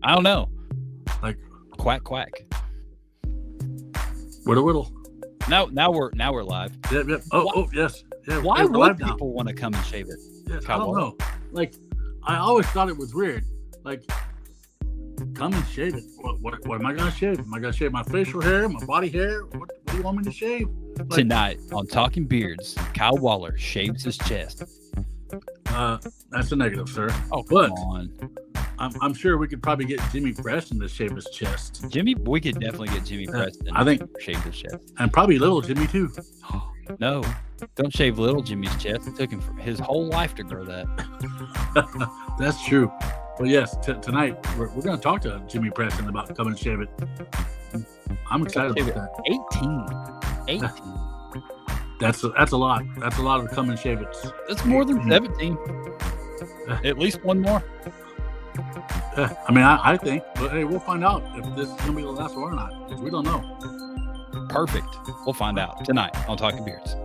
I don't know. Like quack quack. Whittle whittle. Now we're live. Yep. Oh yes. Yeah. Why would people want to come and shave it? Yes, I don't know. Like, I always thought it was weird. Like, come and shave it. What am I gonna shave? Am I gonna shave my facial hair, my body hair? What do you want me to shave? Like, tonight on Talking Beards, Kyle Waller shaves his chest. That's a negative, sir. Oh, come on. I'm sure we could probably get Jimmy Preston to shave his chest. We could definitely get Jimmy Preston. I think shave his chest, and probably little Jimmy too. No, don't shave little Jimmy's chest. It took him his whole life to grow that. That's true. Well, yes, tonight we're going to talk to Jimmy Preston about coming and shave it. I'm excited about that. 18. That's a lot. That's a lot of come and shave it. That's more than 17. At least one more. I mean, I think, but hey, we'll find out if this is going to be the last one or not, because we don't know. Perfect. We'll find out tonight on Talking Beards.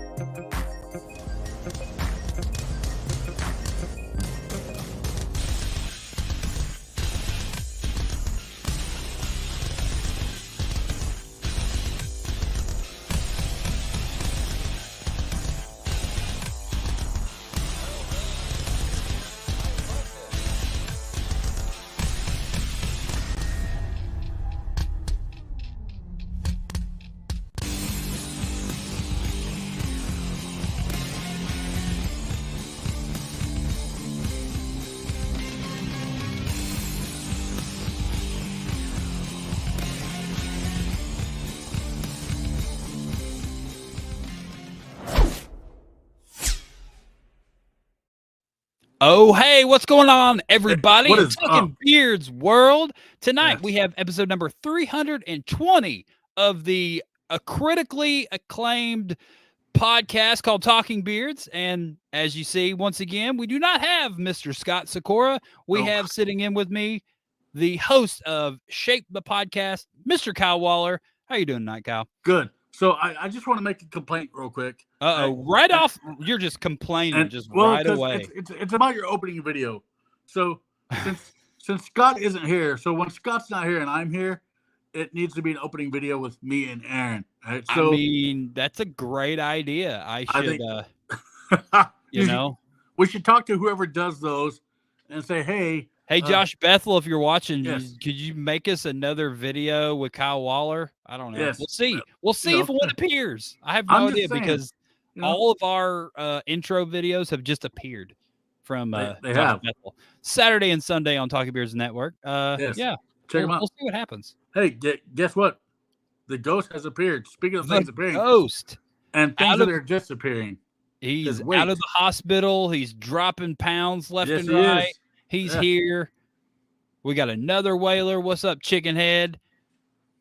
Oh, hey, what's going on, everybody? Talking Beards World. Tonight, we have episode number 320 of the critically acclaimed podcast called Talking Beards. And as you see, once again, we do not have Mr. Scott Sykora. We have sitting in with me the host of Shape the Podcast, Mr. Kyle Waller. How you doing tonight, Kyle? Good. So I just want to make a complaint real quick. Right off, you're just complaining right away. It's about your opening video. So since Scott isn't here, so when Scott's not here and I'm here, it needs to be an opening video with me and Aaron. Right? So, I mean, that's a great idea. I should, we should talk to whoever does those and say, hey, Josh Bethel, if you're watching, could you make us another video with Kyle Waller? I don't know. Yes. We'll see. We'll see if one appears. I have no idea because all of our intro videos have just appeared from they have. Bethel. Saturday and Sunday on Talking Beards Network. Yeah, check them out. We'll see what happens. Hey, guess what? The ghost has appeared. Speaking of things appearing, ghost and things that are just appearing. He's out of the hospital. He's dropping pounds left and right. He's here. We got another whaler. What's up, Chicken Head?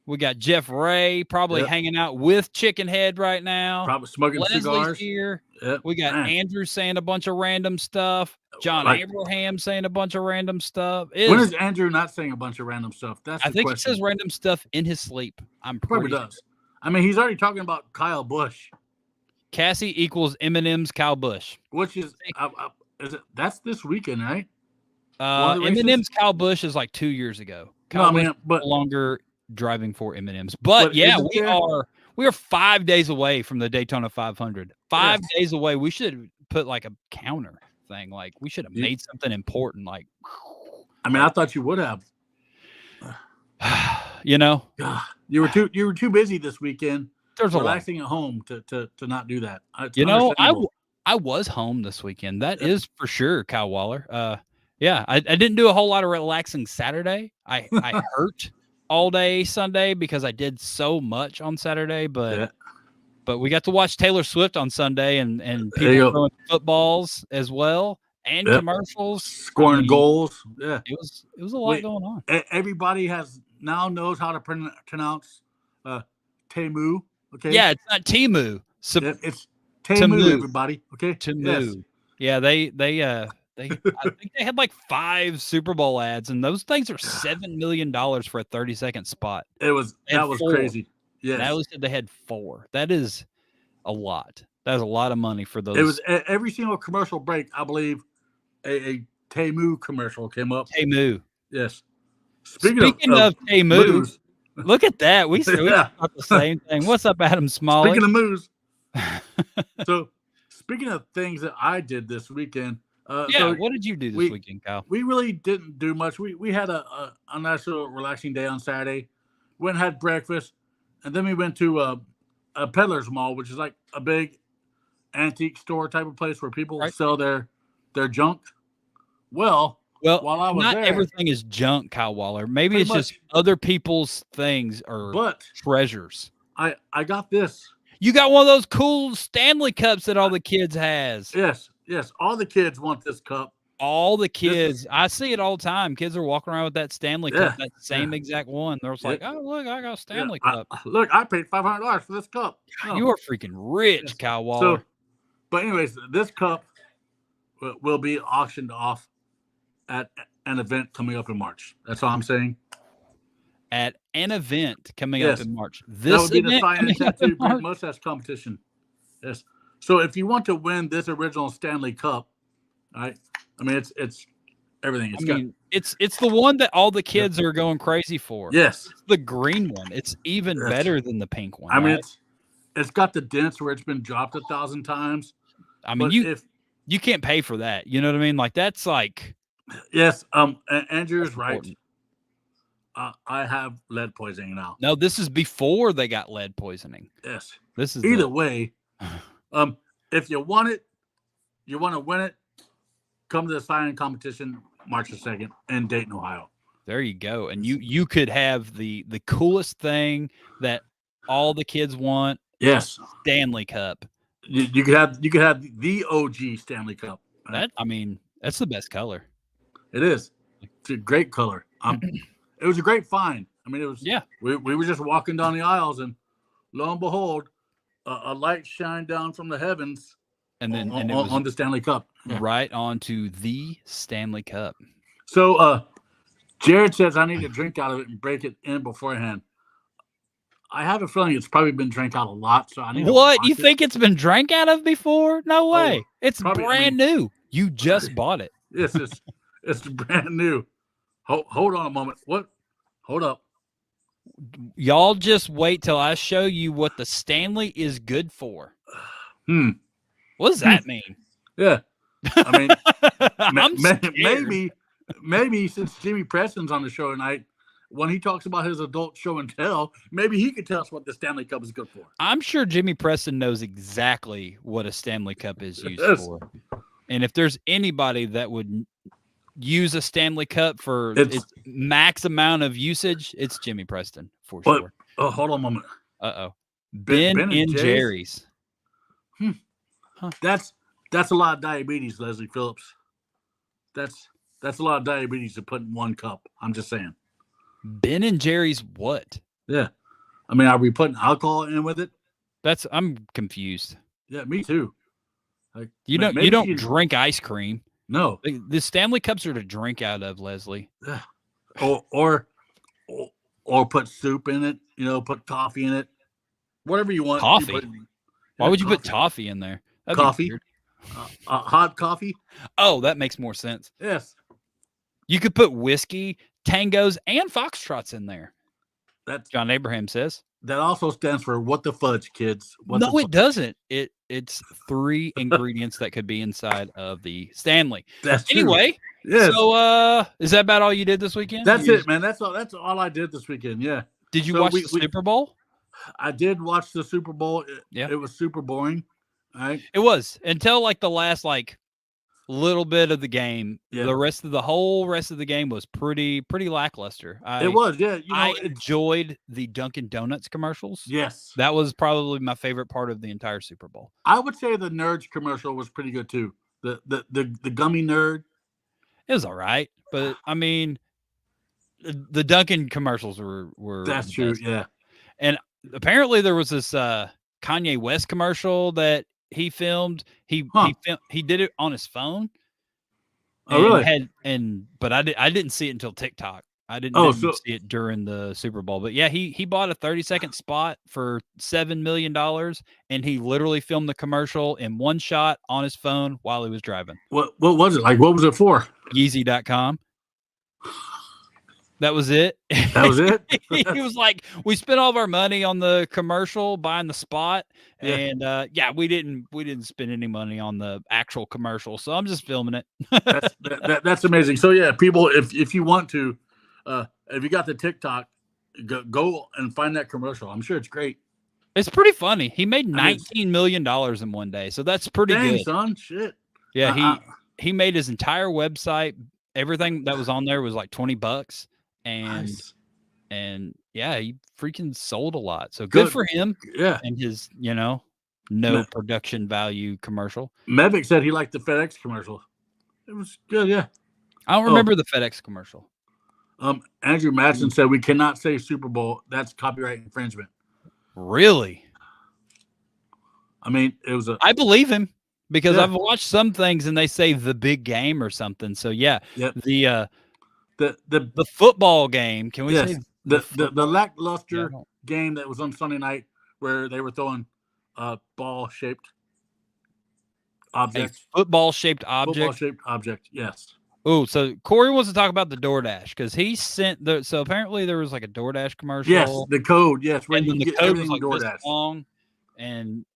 We got Jeff Ray probably hanging out with Chicken Head right now. Probably smoking cigars. Here. Yep. We got Andrew saying a bunch of random stuff. John Abraham saying a bunch of random stuff. When is Andrew not saying a bunch of random stuff? I think he says random stuff in his sleep. I'm probably does. I mean, he's already talking about Kyle Busch. Cassie equals Eminem's Kyle Busch. Which is that's this weekend, right? Eminem's Kyle Busch is like 2 years ago. Kyle Busch no longer driving for Eminem's. But we are 5 days away from the Daytona 500. 5 days away. We should put like a counter thing. Like we should have made something important. Like, I mean, I thought you would have. You were too busy this weekend. There's relaxing at home to not do that. I was home this weekend. That is for sure, Kyle Waller. I didn't do a whole lot of relaxing Saturday. I hurt all day Sunday because I did so much on Saturday, but we got to watch Taylor Swift on Sunday and people throwing footballs as well and commercials, scoring goals. Yeah, it was a lot going on. Everybody knows how to pronounce Temu. Okay, yeah, it's not Temu. It's Temu. Everybody, okay, Temu. Yes. Yeah, I think they had like 5 Super Bowl ads, and those things are $7 million for a 30-second spot. That was crazy. Yeah, Now said they had 4. That is a lot. That is a lot of money for those. It was every single commercial break. I believe a Temu commercial came up. Temu. Yes. Speaking of Temu, look at that. We thought the same thing. What's up, Adam Smalley? Speaking of moves. So, speaking of things that I did this weekend. What did you do this weekend, Kyle? We really didn't do much. We had a nice little relaxing day on Saturday. Went and had breakfast, and then we went to a peddler's mall, which is like a big antique store type of place where people sell their junk. Well, while I was not there, everything is junk, Kyle Waller. Maybe it's just other people's things or treasures. I got this. You got one of those cool Stanley cups that all the kids has. Yes. All the kids want this cup. All the kids. I see it all the time. Kids are walking around with that Stanley cup, that same exact one. They're like, oh, look, I got a Stanley cup. I paid $500 for this cup. God, you are freaking rich, Kyle Waller. But anyways, this cup will be auctioned off at an event coming up in March. That's all I'm saying. At an event coming up in March. That would be the Sign and Tattoo Big Mustache competition. Yes. So if you want to win this original Stanley Cup, right? I mean, it's everything. It's the one that all the kids are going crazy for. Yes. It's the green one. It's even better than the pink one. I mean, it's got the dents where it's been dropped 1,000 times. I mean, you can't pay for that. You know what I mean? Like that's like. Yes. Andrew's right. I have lead poisoning now. No, this is before they got lead poisoning. Yes. This is either way. If you want it, you want to win it, come to the signing competition March 2nd in Dayton, Ohio. There you go. And you could have the coolest thing that all the kids want. Yes. Stanley Cup. You could have the OG Stanley Cup. Right? That's the best color. It is. It's a great color. It was a great find. I mean, it was. Yeah. We were just walking down the aisles, and lo and behold, a light shined down from the heavens, and then on the Stanley Cup, right onto the Stanley Cup. So, Jared says I need to drink out of it and break it in beforehand. I have a feeling it's probably been drank out a lot, so I need. What you think it's been drank out of before? No way! It's brand new. You just bought it. Yes, it's brand new. Hold on a moment. What? Hold up. Y'all just wait till I show you what the Stanley is good for. What does that mean? Yeah. I mean, maybe since Jimmy Preston's on the show tonight, when he talks about his adult show and tell, maybe he could tell us what the Stanley Cup is good for. I'm sure Jimmy Preston knows exactly what a Stanley Cup is used for. And if there's anybody that would use a Stanley Cup for its max amount of usage, it's Jimmy Preston for sure. Oh, hold on a moment. Ben and Jerry's. Huh. That's a lot of diabetes, Leslie Phillips. That's a lot of diabetes to put in one cup. I'm just saying. Ben and Jerry's what? Yeah. I mean, are we putting alcohol in with it? I'm confused. Yeah, me too. Like, you don't drink ice cream. No, the Stanley Cups are to drink out of, Leslie. Or put soup in it. Put coffee in it. Whatever you want. Coffee. Why would you put toffee in there? That'd coffee. Hot coffee. Oh, that makes more sense. Yes. You could put whiskey, tangos, and foxtrots in there. That's John Abraham says. That also stands for what the fudge, kids. It doesn't. It's 3 ingredients that could be inside of the Stanley. That's true. Anyway. Yes. So is that about all you did this weekend? That's it, man. That's all I did this weekend. Yeah. Did you watch the Super Bowl? I did watch the Super Bowl. It was super boring. All right. It was until like the last little bit of the game. Yeah. The whole rest of the game was pretty lackluster. It was, yeah. I enjoyed the Dunkin' Donuts commercials. Yes. That was probably my favorite part of the entire Super Bowl. I would say the Nerds commercial was pretty good too. The gummy nerd. It was all right. But I mean the Dunkin' commercials were That's true, best. Yeah. And apparently there was this Kanye West commercial that he filmed. He did it on his phone. Oh, really? But I didn't see it until TikTok. I didn't see it during the Super Bowl. But yeah, he bought a 30-second spot for $7 million, and he literally filmed the commercial in one shot on his phone while he was driving. What was it like? What was it for? Yeezy.com. That was it. That was it. He was like, we spent all of our money on the commercial, buying the spot, and we didn't spend any money on the actual commercial. So I'm just filming it. That's amazing. So yeah, people, if you want to, if you got the TikTok, go and find that commercial. I'm sure it's great. It's pretty funny. He made $19 million in one day, so that's pretty good, son. Shit. Yeah, he made his entire website. Everything that was on there was like $20, and nice. And yeah, he freaking sold a lot. So good for him. Yeah. And his, no production value commercial. Mevic said he liked the FedEx commercial. It was good. Yeah. I don't remember the FedEx commercial. Andrew Madsen said we cannot say Super Bowl. That's copyright infringement. Really? I mean, it was I believe him because I've watched some things and they say the big game or something. So yeah, the football game. Can we say the lackluster game that was on Sunday night where they were throwing ball-shaped objects? Football-shaped object? Football-shaped object, yes. Oh, so Corey wants to talk about the DoorDash because he sent so apparently there was like a DoorDash commercial. Yes, the code. Yes, where you get everything was like this long, and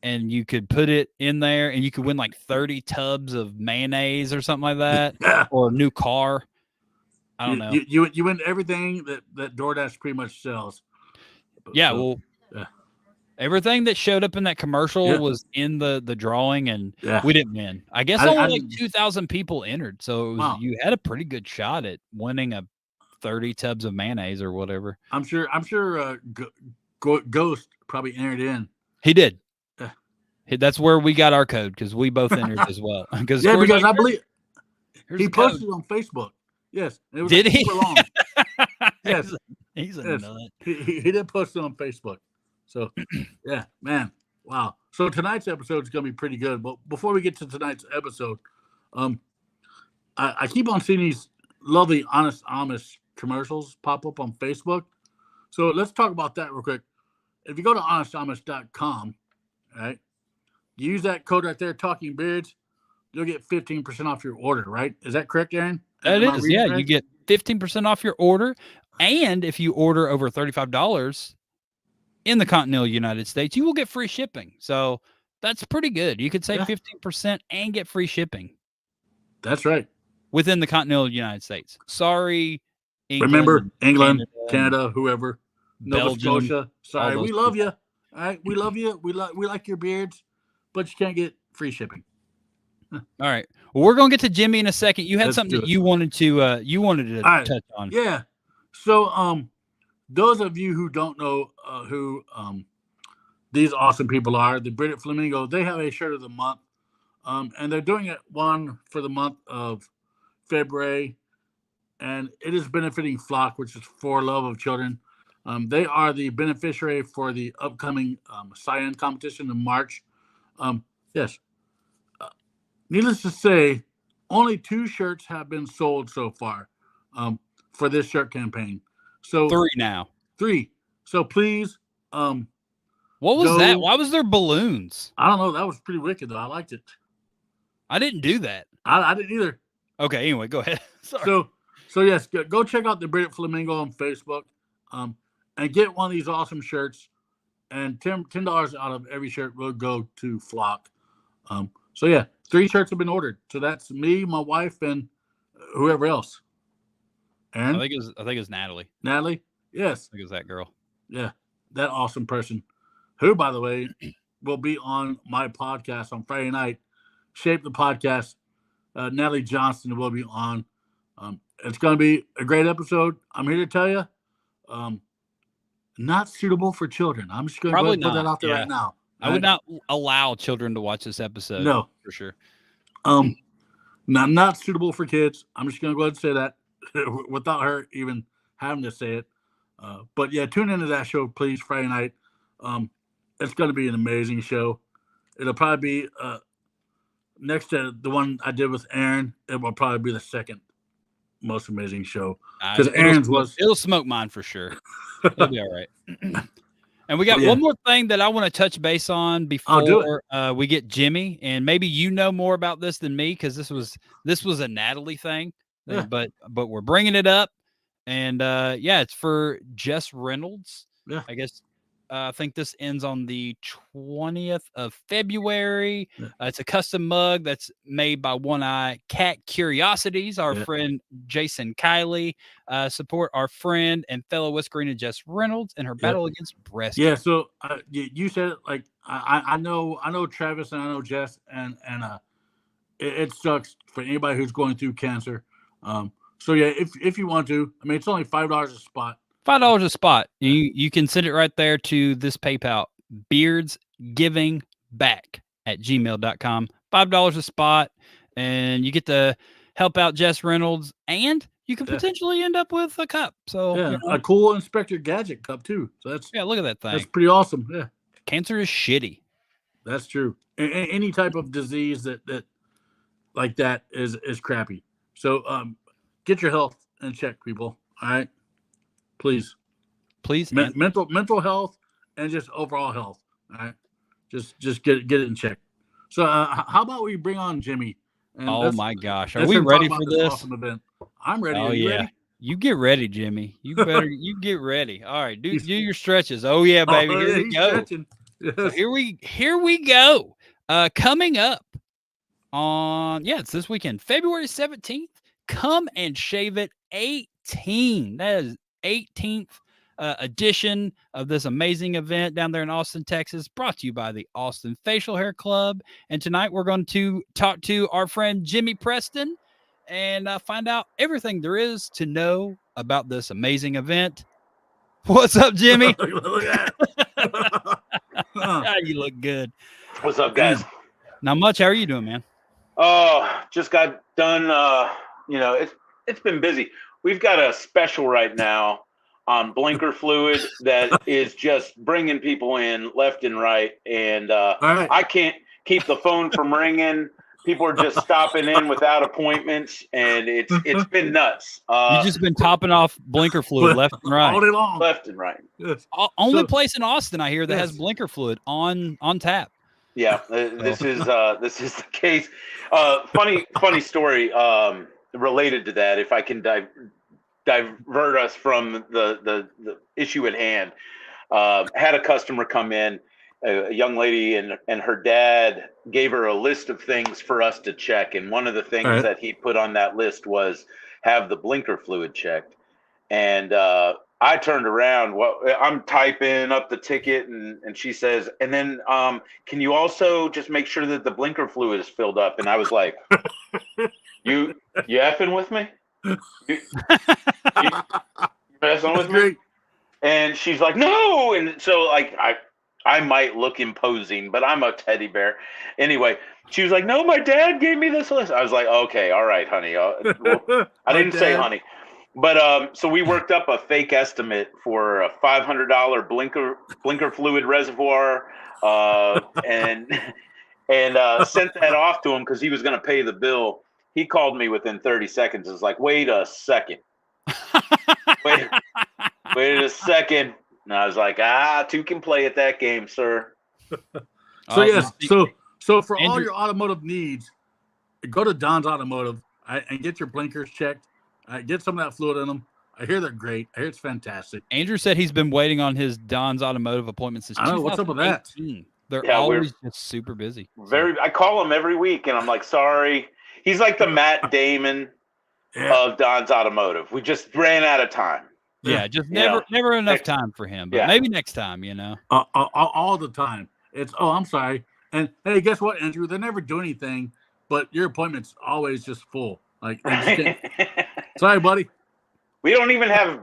and you could put it in there, and you could win like 30 tubs of mayonnaise or something like that, or a new car. I don't know. You win everything that DoorDash pretty much sells. Yeah, everything that showed up in that commercial was in the drawing, and we didn't win. I guess only like 2,000 people entered, so it was, you had a pretty good shot at winning a 30 tubs of mayonnaise or whatever. I'm sure. Ghost probably entered in. He did. That's where we got our code because we both entered as well. Because I believe he posted it on Facebook. Yes, it was did he? Super long. Yes, he's a nut. He did post it on Facebook. So, yeah, man, wow. So tonight's episode is going to be pretty good. But before we get to tonight's episode, I keep on seeing these lovely Honest Amish commercials pop up on Facebook. So let's talk about that real quick. If you go to honestamish.com, right, you use that code right there, Talking Beards, you'll get 15% off your order, right? Is that correct, Aaron? That is, yeah. Right? You get 15% off your order. And if you order over $35 in the continental United States, you will get free shipping. So that's pretty good. You could save 15% and get free shipping. That's right. Within the continental United States. Sorry, England. Remember, England, Canada, whoever. Nova Scotia. Sorry, we love you. All right, we love you. We like your beards, but you can't get free shipping. All right. Well, we're gonna get to Jimmy in a second. You had something that you wanted to touch on. Yeah. So, those of you who don't know who these awesome people are, the British Flamingo, they have a shirt of the month, and they're doing it one for the month of February, and it is benefiting Flock, which is for love of children. They are the beneficiary for the upcoming Cyan competition in March. Yes. Needless to say, only 2 shirts have been sold so far for this shirt campaign. So 3 now. 3. So please. What was that? Why was there balloons? I don't know. That was pretty wicked, though. I liked it. I didn't do that. I didn't either. Okay. Anyway, go ahead. Sorry. So yes, go check out the British Flamingo on Facebook, and get one of these awesome shirts. And $10 out of every shirt will go to Flock. So yeah, 3 shirts have been ordered. So that's me, my wife, and whoever else. Aaron? I think it was Natalie. Natalie? Yes. I think it was that girl. Yeah, that awesome person, who, by the way, will be on my podcast on Friday night. Shape the podcast. Natalie Johnston will be on. It's going to be a great episode. I'm here to tell you, not suitable for children. I'm just going to put that out there right now. I would not allow children to watch this episode. No, for sure. Not suitable for kids. I'm just going to go ahead and say that without her even having to say it. But yeah, tune into that show, please, Friday night. It's going to be an amazing show. It'll probably be next to the one I did with Aaron. It will probably be the second most amazing show because Aaron's it'll smoke mine for sure. It'll be all right. And we got one more thing that I want to touch base on before we get Jimmy, and maybe you know more about this than me because this was a Natalie thing, but we're bringing it up And yeah, it's for Jess Reynolds. Yeah. I guess I think this ends on the 20th of February. Yeah. It's a custom mug that's made by One Eye Cat Curiosities. Our friend Jason Kiley. Support our friend and fellow Whiskerina Jess Reynolds in her battle against breast cancer. cancer. So you said it like I know Travis and I know Jess and it sucks for anybody who's going through cancer. So yeah, if you want to, I mean, it's only $5 a spot. $5 a spot. You can send it right there to this PayPal, beardsgivingback@gmail.com. $5 a spot, and you get to help out Jess Reynolds, and you can potentially end up with a cup. So a cool Inspector Gadget cup too. So that's look at that thing. That's pretty awesome. Yeah, cancer is shitty. That's true. Any type of disease that like that is crappy. So get your health in check, people. All right, please. Mental health and just overall health. All right, just get it in check. So how about we bring on Jimmy? And oh my gosh, are we ready for this awesome event? I'm ready. Oh you yeah. Ready? You get ready, Jimmy. You better you get ready. All right, do your stretches. Oh yeah, baby. Here we go. Yes. So here we go. Coming up on it's this weekend, February 17th. Come and Shave It 18. That is 18th edition of this amazing event down there in Austin, Texas, brought to you by the Austin Facial Hair Club. And tonight we're going to talk to our friend Jimmy Preston and find out everything there is to know about this amazing event. What's up, Jimmy? Look at that. You look good. What's up, guys? Not much. How are you doing, man? Oh, just got done. It's been busy. We've got a special right now on blinker fluid that is just bringing people in left and right. And right. I can't keep the phone from ringing. People are just stopping in without appointments, and it's been nuts. You've just been topping off blinker fluid left and right. All day long. Left and right. Yes. Only place in Austin I hear that has blinker fluid on tap. Yeah, this is the case. Funny story related to that, if I can divert us from the issue at hand. Had a customer come in, a young lady, and her dad gave her a list of things for us to check, and one of the things that he put on that list was have the blinker fluid checked. And I turned around, I'm typing up the ticket, and she says, and then can you also just make sure that the blinker fluid is filled up? And I was like, you effing with me? You messing with me? And she's like, no. And so like I might look imposing, but I'm a teddy bear. Anyway, she was like, no, my dad gave me this list. I was like, okay, all right, honey. I didn't say honey. But so we worked up a fake estimate for a $500 blinker fluid reservoir and sent that off to him because he was going to pay the bill. He called me within 30 seconds. It's like, wait a second. Wait a second. And I was like, two can play at that game, sir. So yes, so for all your automotive needs, go to Don's Automotive and get your blinkers checked. Get some of that fluid in them. I hear they're great. I hear it's fantastic. Andrew said he's been waiting on his Don's Automotive appointments since 2018. What's up with that? They're always just super busy. I call him every week, and I'm like, sorry. He's like the Matt Damon of Don's Automotive. We just ran out of time. Yeah, just never enough time for him. But maybe next time, all the time. It's I'm sorry. And hey, guess what, Andrew? They never do anything, but your appointment's always just full. Like, sorry, buddy. We don't even have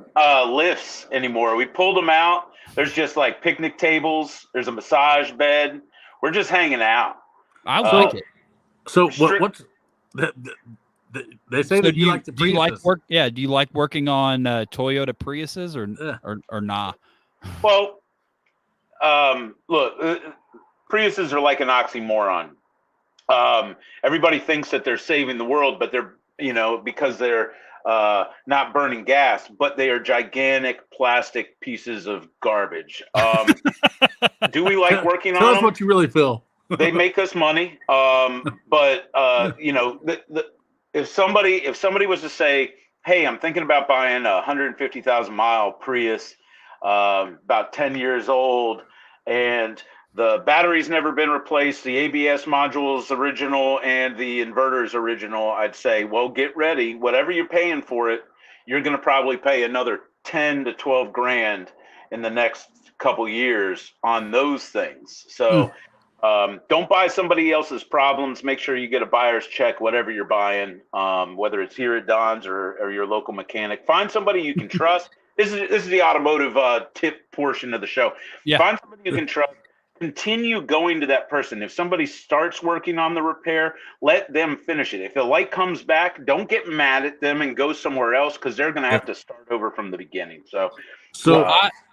lifts anymore. We pulled them out. There's just like picnic tables. There's a massage bed. We're just hanging out. I like it. So what's they say that you like the Priuses. Do you like work? Yeah. Do you like working on Toyota Priuses or nah? Well, look, Priuses are like an oxymoron. Everybody thinks that they're saving the world, but they're because they're not burning gas, but they are gigantic plastic pieces of garbage. Do we like working on them? Tell us what you really feel. They make us money, but if somebody was to say, hey, I'm thinking about buying a 150,000 mile Prius, about 10 years old, and the battery's never been replaced, the ABS module's original, and the inverter's original, I'd say, well, get ready. Whatever you're paying for it, you're going to probably pay another 10 to 12 grand in the next couple years on those things. So don't buy somebody else's problems. Make sure you get a buyer's check, whatever you're buying, whether it's here at Don's or your local mechanic. Find somebody you can trust. This is the automotive tip portion of the show. Yeah. Find somebody you can trust. Continue going to that person. If somebody starts working on the repair, let them finish it. If the light comes back, don't get mad at them and go somewhere else, because they're going to have to start over from the beginning. So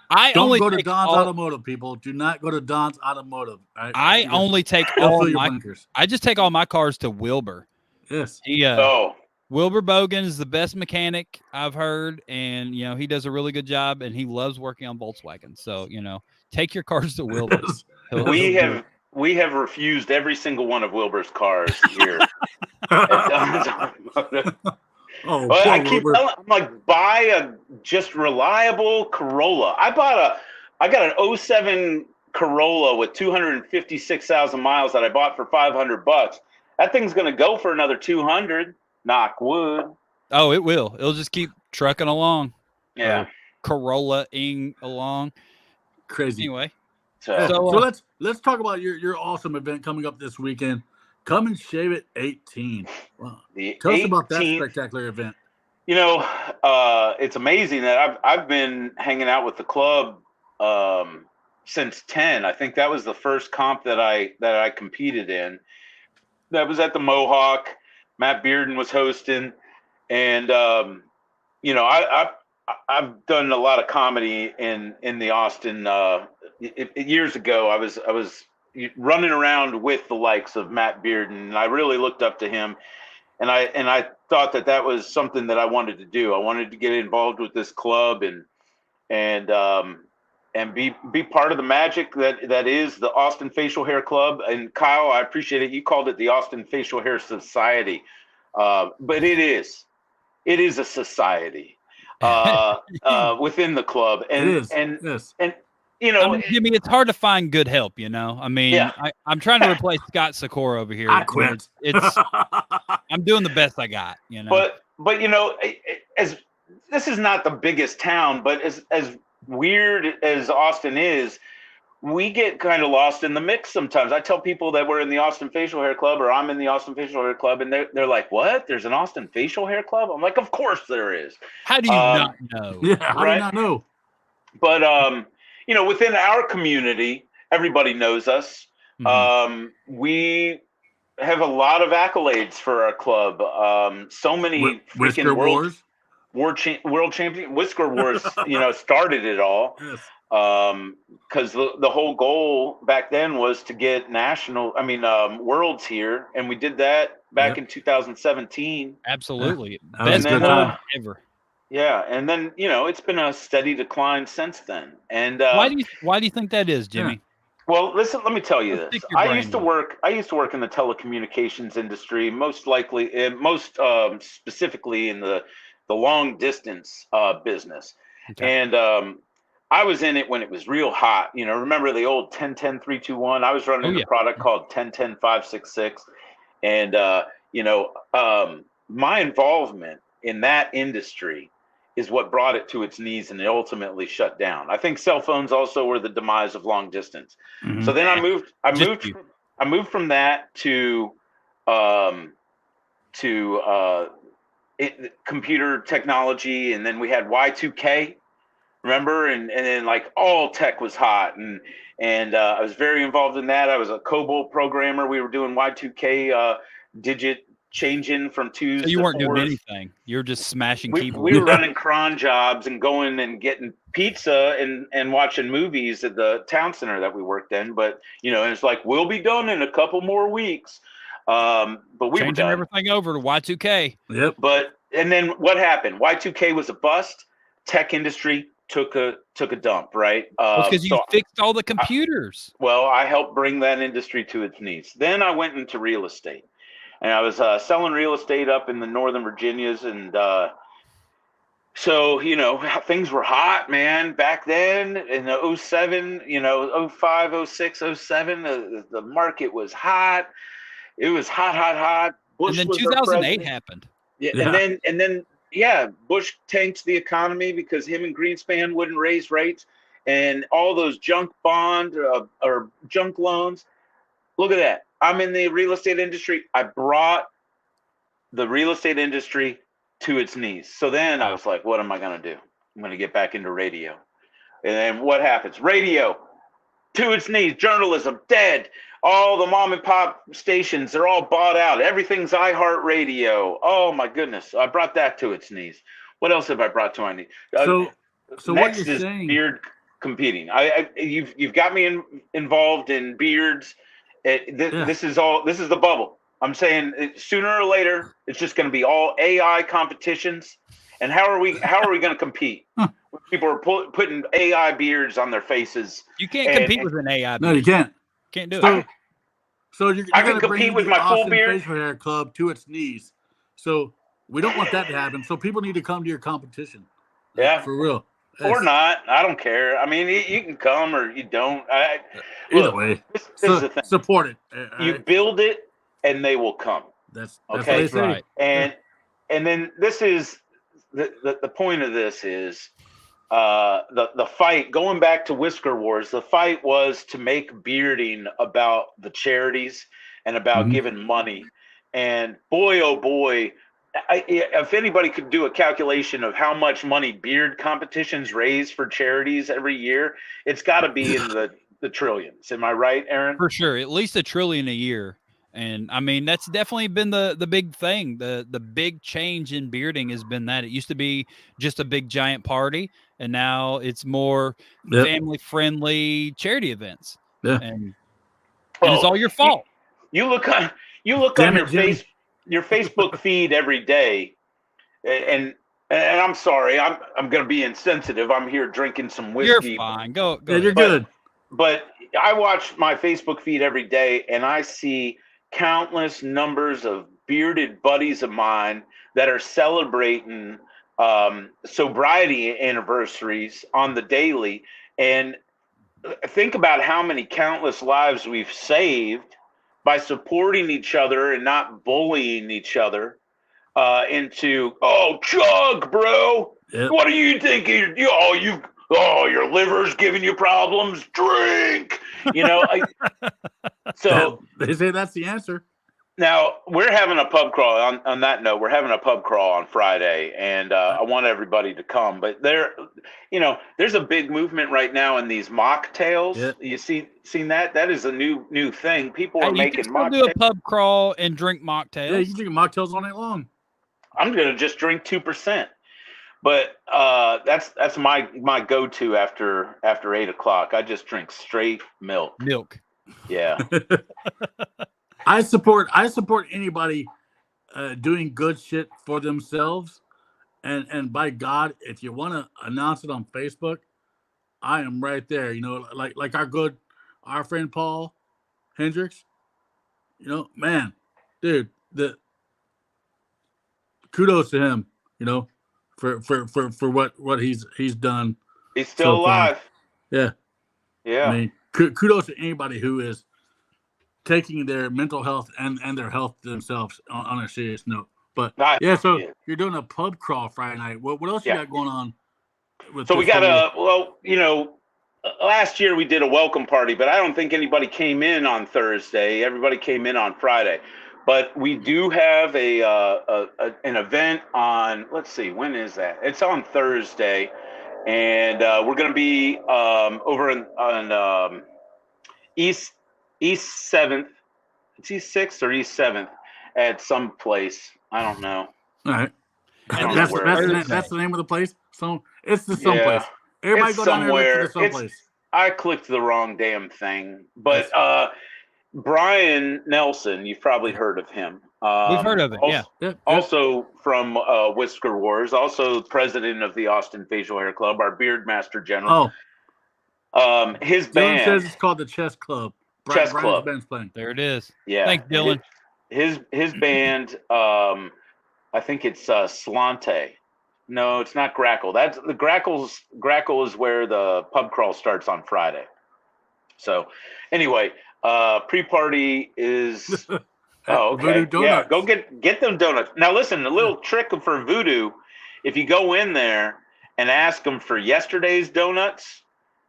I don't only go to Don's Automotive, people. Do not go to Don's Automotive. Right? I only take I just take all my cars to Wilbur. Yes. Wilbur Bogan is the best mechanic I've heard, and he does a really good job, and he loves working on Volkswagen. So take your cars to Wilbur. We have refused every single one of Wilbur's cars here. I keep telling, I'm like, buy a just reliable Corolla. I got an 07 Corolla with 256,000 miles that I bought for $500. That thing's going to go for another 200. Knock wood. Oh, it will. It'll just keep trucking along. Yeah. Corolla-ing along. Crazy. Anyway. So let's talk about your awesome event coming up this weekend. Come and Shave It 18. Wow. Tell us about that spectacular event. It's amazing that I've been hanging out with the club since 10. I think that was the first comp that I competed in. That was at the Mohawk. Matt Bearden was hosting, and I've done a lot of comedy in the Austin. Years ago, I was running around with the likes of Matt Bearden, and I really looked up to him, and I thought that was something that I wanted to do. I wanted to get involved with this club and be part of the magic that is the Austin Facial Hair Club. And Kyle, I appreciate it. You called it the Austin Facial Hair Society, but it is a society within the club. And Jimmy, it's hard to find good help. I mean, I'm trying to replace Scott Sykora over here. I quit. I'm doing the best I got. But as this is not the biggest town, but as weird as Austin is, we get kind of lost in the mix sometimes. I tell people that we're in the Austin Facial Hair Club, or I'm in the Austin Facial Hair Club, and they're like, "What? There's an Austin Facial Hair Club?" I'm like, "Of course there is." How do you not know? Yeah, how do you not know? But within our community, everybody knows us. Mm-hmm. We have a lot of accolades for our club. So many Whisker Wars. World champion Whisker Wars, started it all. Yes. Because the whole goal back then was to get worlds here, and we did that back in 2017. Absolutely, best time ever. Yeah, and then it's been a steady decline since then. And why do you think that is, Jimmy? Yeah. Well, listen, let me tell you this. I used to work in the telecommunications industry, most specifically in the long distance business. Okay. And I was in it when it was real hot. Remember the old 10-10-3-2-1? I was running a product called 10-10-5-6-6. And my involvement in that industry is what brought it to its knees, and it ultimately shut down. I think cell phones also were the demise of long distance. Mm-hmm. So then I moved from that to computer technology, and then we had Y2K, remember? And then like all tech was hot, and I was very involved in that. I was a COBOL programmer. We were doing Y2K digit changing from 2s. So you weren't doing anything. You were just smashing keyboards. We were running cron jobs and going and getting pizza and watching movies at the town center that we worked in. But and it's like, we'll be done in a couple more weeks. But we changing were everything over to Y2K. Yep. And then what happened? Y2K was a bust. Tech industry took a dump, right? Because you fixed all the computers. I helped bring that industry to its knees. Then I went into real estate. And I was selling real estate up in the Northern Virginias, and So, things were hot, man, back then in the 07, 05, 06, 07, the market was hot. It was hot, hot, hot. And then 2008 happened. Yeah. And then, Bush tanked the economy because him and Greenspan wouldn't raise rates, and all those junk bond or junk loans. Look at that. I'm in the real estate industry. I brought the real estate industry to its knees. So then I was like, what am I going to do? I'm going to get back into radio. And then what happens? Radio to its knees. Journalism dead. All the mom and pop stations, they're all bought out. Everything's iHeartRadio. Oh my goodness. I brought that to its knees. What else have I brought to my knees? So next what you're is saying, beard competing. You've got me involved in beards. This is the bubble. I'm saying sooner or later, it's just going to be all AI competitions. And how are we going to compete? People are putting AI beards on their faces. You can't compete with an AI beard. No, you can't. Can't do it. So you're I going can to bring compete with the my full Austin beard Facial Hair Club to its knees. So we don't want that to happen. So people need to come to your competition. Yeah, for real. Or not. I don't care. I mean, you can come or you don't. Either way, this is the thing. Support it. You build it, and they will come. That's okay. That's right. And then this is the point of this is the fight. Going back to Whisker Wars, the fight was to make bearding about the charities and about giving money. And boy, oh boy. If anybody could do a calculation of how much money beard competitions raise for charities every year, it's got to be in the trillions. Am I right, Aaron? For sure, at least $1 trillion a year. And I mean, that's definitely been the big thing. The big change in bearding has been that it used to be just a big giant party, and now it's more family friendly charity events. Yeah, and it's all your fault. You look on your Facebook feed every day, and I'm sorry, I'm going to be insensitive. I'm here drinking some whiskey. You're fine. Go. Yeah, you're good. But I watch my Facebook feed every day, and I see countless numbers of bearded buddies of mine that are celebrating sobriety anniversaries on the daily. And think about how many countless lives we've saved by supporting each other and not bullying each other into, chug, bro. Yep. What do you think? Your liver's giving you problems. Drink. So they say that's the answer. Now we're having a pub crawl. On that note, we're having a pub crawl on Friday, and I want everybody to come. But there's a big movement right now in these mocktails. Yep. You seen that? That is a new thing. People are making mocktails. Do a pub crawl and drink mocktails. Yeah, you can drink mocktails all night long. I'm gonna just drink 2%. But that's my go-to after 8:00. I just drink straight milk. Yeah. I support anybody doing good shit for themselves, and by God, if you want to announce it on Facebook, I am right there. Like our friend Paul Hendricks. Man, dude, kudos to him. For what he's done. He's still alive. Yeah. Yeah. I mean, kudos to anybody who is taking their mental health and their health themselves on a serious note. But you're doing a pub crawl Friday night. What else you got going on? So we got last year we did a welcome party, but I don't think anybody came in on Thursday. Everybody came in on Friday. But we do have an event on, let's see, when is that? It's on Thursday. And we're going to be over on East 7th. It's East 6th or East 7th at some place. I don't know. All right. That's the name of the place? So it's the someplace. Everybody go down there to the someplace. I clicked the wrong damn thing. But Brian Nelson, you've probably heard of him. We've heard of it, Also from Whisker Wars, also president of the Austin Facial Hair Club, our Beard Master General. His band says it's called the Chess Club. Chess Club. Band's playing. There it is. Yeah. Thanks, Dylan. His band, I think it's Slante. No, it's not Grackle. That's the Grackle is where the pub crawl starts on Friday. So, anyway, pre-party is. Oh, okay. Yeah, go get them donuts. Now, listen, a little trick for Voodoo: if you go in there and ask them for yesterday's donuts,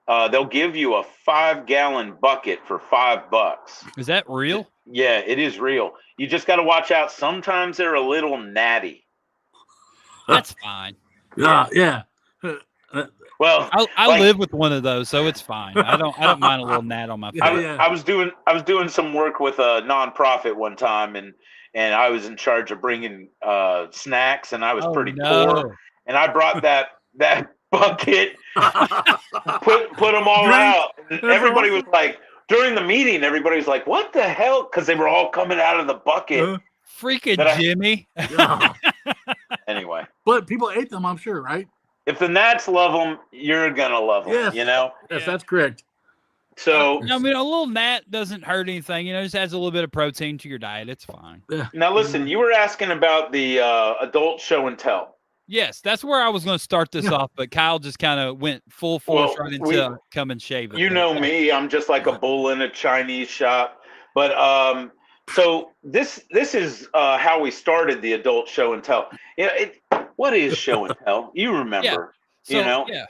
they'll give you a 5-gallon bucket for $5. Is that real? Yeah, it is real. You just got to watch out. Sometimes they're a little natty. That's fine. Yeah. Well, I live with one of those, so it's fine. I don't mind a little gnat on my face. I was doing some work with a nonprofit one time, and I was in charge of bringing snacks, and I was pretty poor, and I brought that bucket, put them all out, and everybody was like, during the meeting, everybody was like, "What the hell?" Because they were all coming out of the bucket. Freaking Jimmy. Anyway, but people ate them, I'm sure, right? If the gnats love them, you're gonna love them. Yes. You know. Yes, that's correct. So I mean, a little gnat doesn't hurt anything. You know, just adds a little bit of protein to your diet. It's fine. Now, listen, you were asking about the adult show and tell. Yes, that's where I was going to start this off, but Kyle just kind of went full force right into come and shave it. You know me, I'm just like a bull in a Chinese shop. But so this is how we started the adult show and tell. What is show and tell? You remember? Yeah. So, you know? Yeah.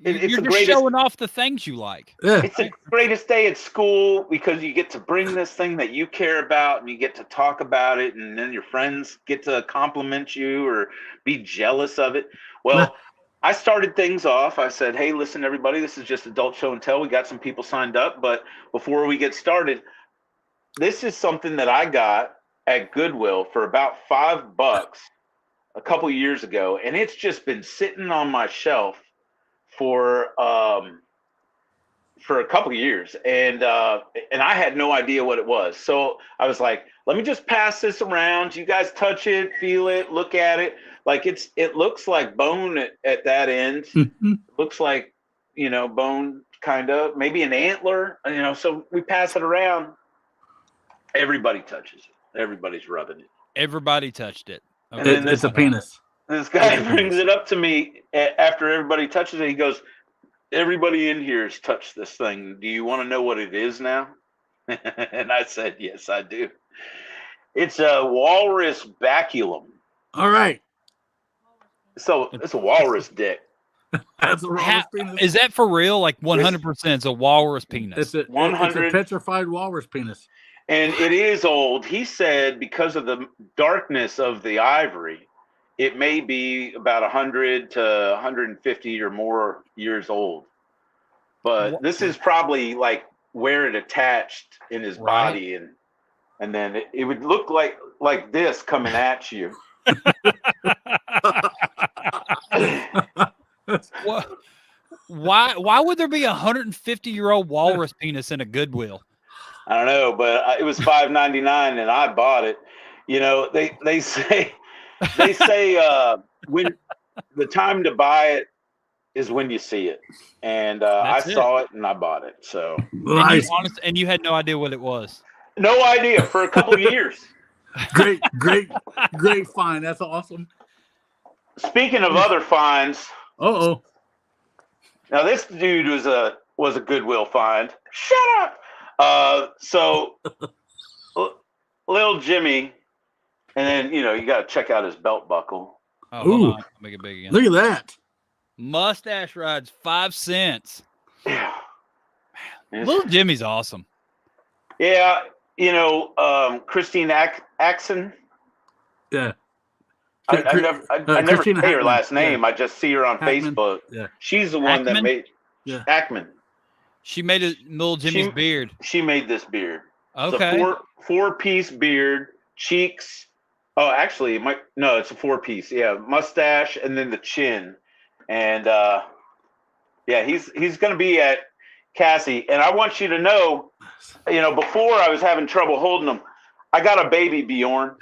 It's You're the just greatest, showing off the things you like. It's the greatest day at school because you get to bring this thing that you care about and you get to talk about it, and then your friends get to compliment you or be jealous of it. Well, I started things off. I said, "Hey, listen, everybody, this is just adult show and tell. We got some people signed up, but before we get started, this is something that I got at Goodwill for about $5 a couple years ago, and it's just been sitting on my shelf for a couple of years, and I had no idea what it was. So I was like, let me just pass this around. You guys touch it, feel it, look at it. Like it looks like bone at that end. Mm-hmm. Looks like, bone, kind of, maybe an antler, so we pass it around. Everybody touches it. Everybody's rubbing it. Everybody touched it. Okay. It's a penis. This guy brings it up to me after everybody touches it. He goes, "Everybody in here has touched this thing. Do you want to know what it is now?" And I said, "Yes, I do. It's a walrus baculum." All right. So it's a walrus dick. That's a walrus penis. Is that for real? Like 100%? It's a walrus penis. It's a 100 petrified walrus penis. And it is old. He said because of the darkness of the ivory, it may be about 100 to 150 or more years old. But this is probably like where it attached in his body, and then it would look like this coming at you. Why would there be a 150-year-old walrus penis in a Goodwill? I don't know, but it was $5.99 and I bought it. They say when the time to buy it is when you see it, and I saw it and I bought it. So nice. And you had no idea what it was. No idea for a couple of years. Great find. That's awesome. Speaking of other finds, now this dude was a Goodwill find. Shut up. So little Jimmy, and then you got to check out his belt buckle. Oh, hold on. Make it big again. Look at that. Mustache rides 5 cents. Yeah. Little Jimmy's awesome. Yeah, Christine Axon. Yeah. I never say her last name. Yeah. I just see her on Facebook. Yeah. She's the one that made Ackman. She made a little Jimmy's beard. She made this beard. Okay. It's a four-piece beard, cheeks. Oh, actually, it's a 4-piece. Yeah, mustache and then the chin. And he's going to be at Cassie. And I want you to know, before I was having trouble holding him, I got a baby Bjorn.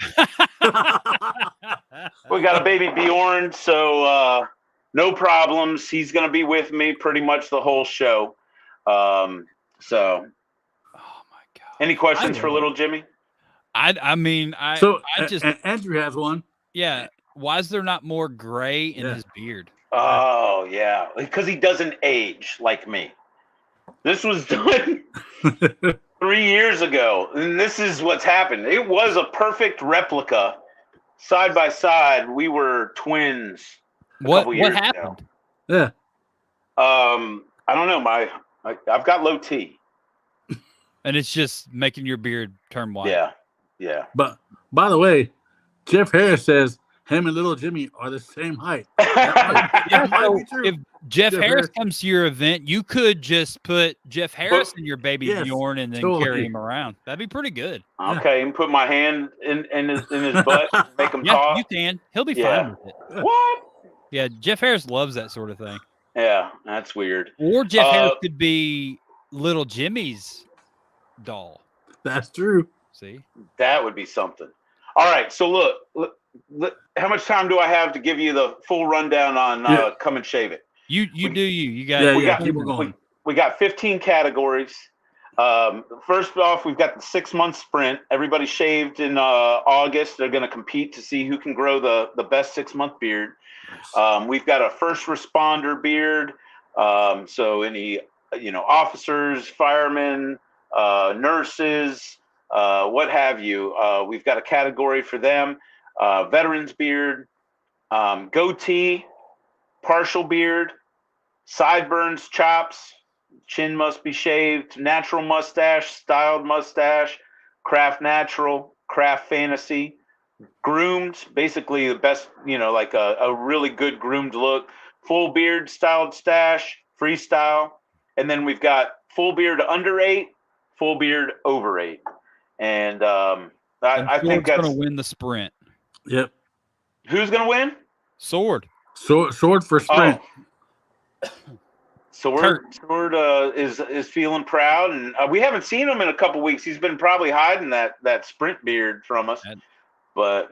We got a baby Bjorn, so no problems. He's going to be with me pretty much the whole show. Oh my God. Any questions for little Jimmy? I mean, Andrew has one. Yeah. Why is there not more gray in his beard? Oh yeah, because he doesn't age like me. This was done 3 years ago, and this is what's happened. It was a perfect replica, side by side. We were twins. What happened? Ago. Yeah. I don't know. I've got low T. And it's just making your beard turn white. Yeah. But by the way, Jeff Harris says him and Little Jimmy are the same height. That might be true. If Jeff Harris comes to your event, you could just put Jeff Harris in your baby Bjorn and then carry him around. That'd be pretty good. Okay, and put my hand in his butt, make him talk. You can. He'll be fine with it. What? Yeah, Jeff Harris loves that sort of thing. Yeah, that's weird. Or Jeff Harris could be Little Jimmy's doll. That's true. See? That would be something. All right, so look, how much time do I have to give you the full rundown on Come and Shave It? You got keep going. We got 15 categories. First off, we've got the 6-month sprint. Everybody shaved in August. They're going to compete to see who can grow the best 6-month beard. We've got a first responder beard. So any officers, firemen, nurses, what have you. We've got a category for them. Veterans beard, goatee, partial beard, sideburns, chops, chin must be shaved, natural mustache, styled mustache, craft natural, craft fantasy, groomed, basically the best, like a really good groomed look, full beard, styled stash, freestyle, and then we've got full beard under 8, full beard over 8, and I think that's going to win the sprint. Yep. Who's going to win? Sword for sprint. Sword is feeling proud, and we haven't seen him in a couple weeks. He's been probably hiding that sprint beard from us. But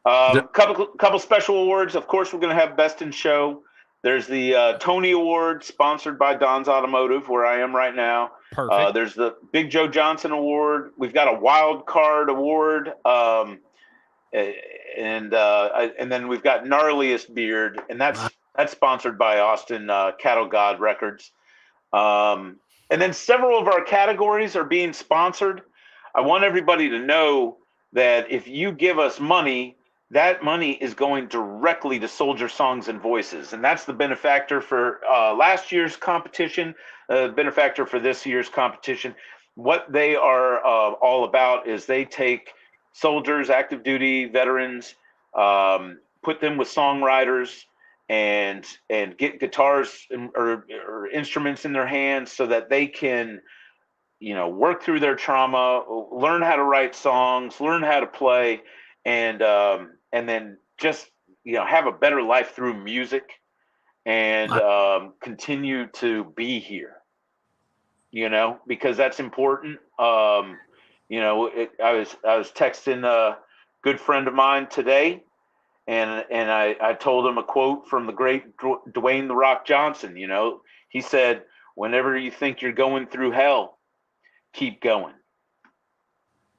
couple special awards. Of course, we're going to have Best in Show. There's the Tony Award, sponsored by Don's Automotive, where I am right now. Perfect. There's the Big Joe Johnson Award. We've got a Wild Card Award. And then we've got Gnarliest Beard, and that's sponsored by Austin Cattle God Records. And then several of our categories are being sponsored. I want everybody to know that if you give us money, that money is going directly to Soldier Songs and Voices, and that's the benefactor for last year's competition, benefactor for this year's competition. What they are all about is they take soldiers, active duty veterans, put them with songwriters, and get guitars or instruments in their hands so that they can, work through their trauma, learn how to write songs, learn how to play, and then just have a better life through music, and continue to be here. Because that's important. I was texting a good friend of mine today, and I told him a quote from the great Dwayne "The Rock" Johnson. He said, "Whenever you think you're going through hell, keep going."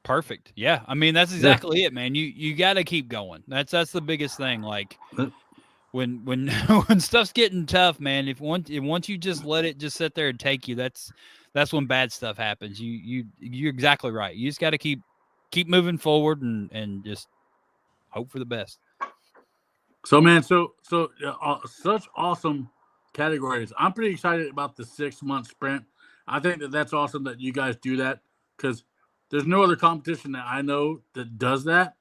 Perfect. Yeah, I mean that's exactly it, man. You got to keep going. That's the biggest thing. Like when when stuff's getting tough, man. If once you just let it just sit there and take you, that's when bad stuff happens. You're exactly right. You just got to keep moving forward and just hope for the best. So, man, such awesome categories. I'm pretty excited about the 6-month sprint. I think that's awesome that you guys do that, because there's no other competition that I know that does that.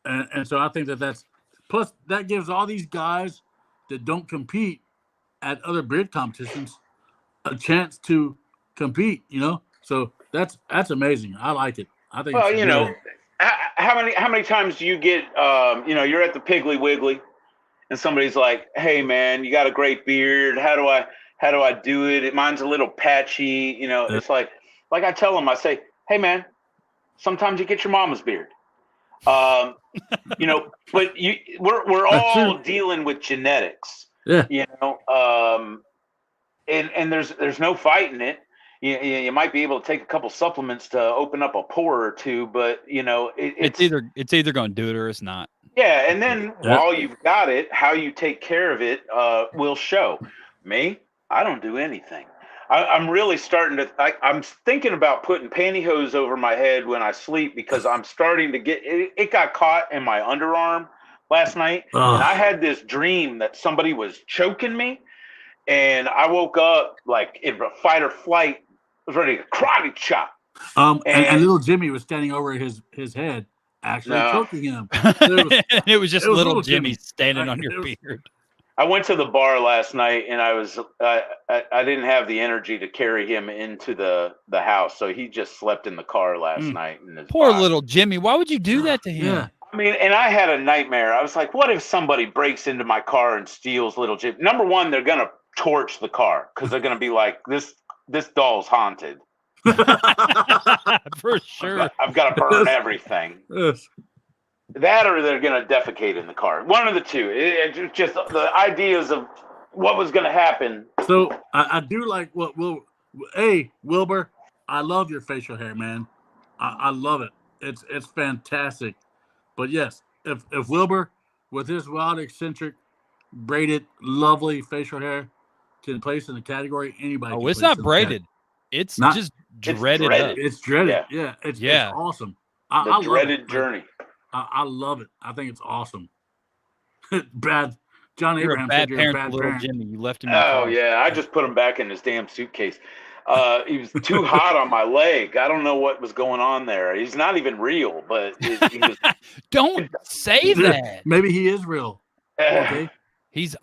And so I think that's plus that gives all these guys that don't compete at other beard competitions a chance to compete, So that's amazing. I like it. I think how many times do you get you're at the Piggly Wiggly and somebody's like, "Hey man, you got a great beard. How do I do it? Mine's a little patchy." It's like I tell them, I say, "Hey man, sometimes you get your mama's beard." But we're all dealing with genetics. Yeah. And there's no fighting it. you might be able to take a couple supplements to open up a pore or two, but it's either going to do it or it's not. Yeah, and then while you've got it, how you take care of it will show. Me, I don't do anything. I'm really starting to. I'm thinking about putting pantyhose over my head when I sleep because I'm starting to get. It got caught in my underarm last night, and I had this dream that somebody was choking me, and I woke up like in a fight or flight. I was ready to karate chop. And little Jimmy was standing over his head, actually choking him. It was just little Jimmy standing on your beard. I went to the bar last night, and I didn't have the energy to carry him into the house, so he just slept in the car last night. Poor little Jimmy. Why would you do that to him? Yeah. I mean, and I had a nightmare. I was like, what if somebody breaks into my car and steals little Jimmy? Number one, they're going to torch the car because they're going to be like, this doll's haunted. For sure. I've got to burn everything. Yes. That or they're going to defecate in the car. One of the two. It's just the ideas of what was going to happen. So I do like what Wilbur, I love your facial hair, man. I love it. It's fantastic. But yes, if Wilbur with his wild, eccentric, braided, lovely facial hair can place in the category, anybody. Oh, it's not braided. It's just dreaded. It's dreaded. Yeah. It's awesome. The dreaded journey. I love it. I think it's awesome. Bad. John You're Abraham a bad said you're parent a bad for little parent. Jimmy. You left him. Oh yeah, I just put him back in his damn suitcase. He was too hot on my leg. I don't know what was going on there. He's not even real, but he was. Don't say that. Maybe he is real. Okay. He's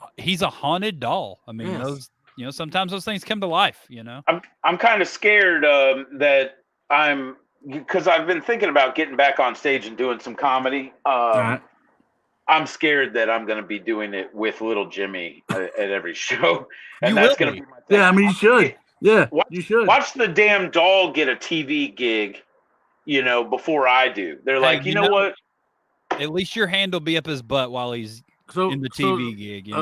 a haunted doll. I mean, those sometimes those things come to life. I'm kind of scared that because I've been thinking about getting back on stage and doing some comedy. I'm scared that I'm going to be doing it with little Jimmy at every show, and that's going to be my thing. Yeah, I mean, you should. Yeah, you should. Watch the damn doll get a TV gig, before I do. They're like, you know what? At least your hand will be up his butt while he's in the TV gig,